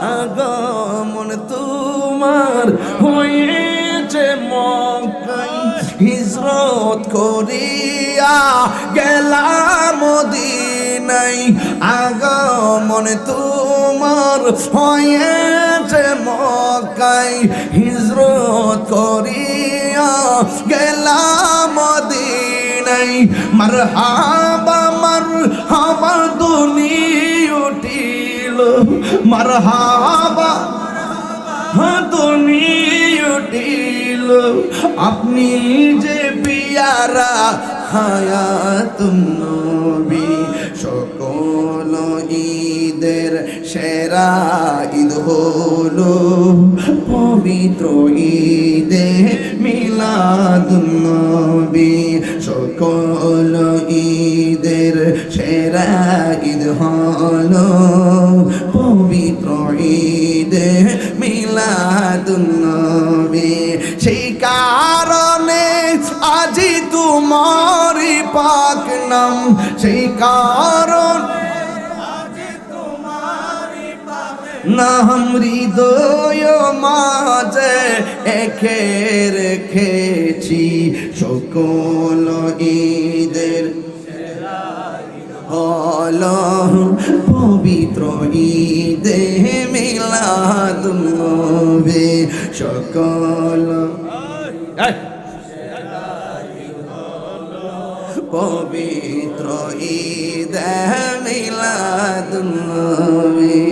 আগমন তোমার হয়েছে মক্কায় হিজরত করিয়া গেলাম মদিনায় আগমন তোমার হয়েছে মক্কায় হিজরত করিয়া গেলাম মদিনায় মারহাবা মারহাবা ধ্বনি উঠিল মারহাবা ধ্বনি উঠিল আপনি যে পিয়ারা হায়াতুন নবী সকল ঈদের সেরা ঈদ হলো পবিত্র ঈদে মিলাদুন নবী সকল ঈদের সেরা ঈদ হলো পবিত্র ঈদে মিলাদুন নবী সেই কারণে আজি তোমারি পাক নাম সেই কারণ নাম হৃদয় মাঝে একে রেখেছি সকল ঈদের হলো পবিত্র ঈদে মিলাদুন নবী সকল পবিত্র ঈদে মিলাদুন নবী।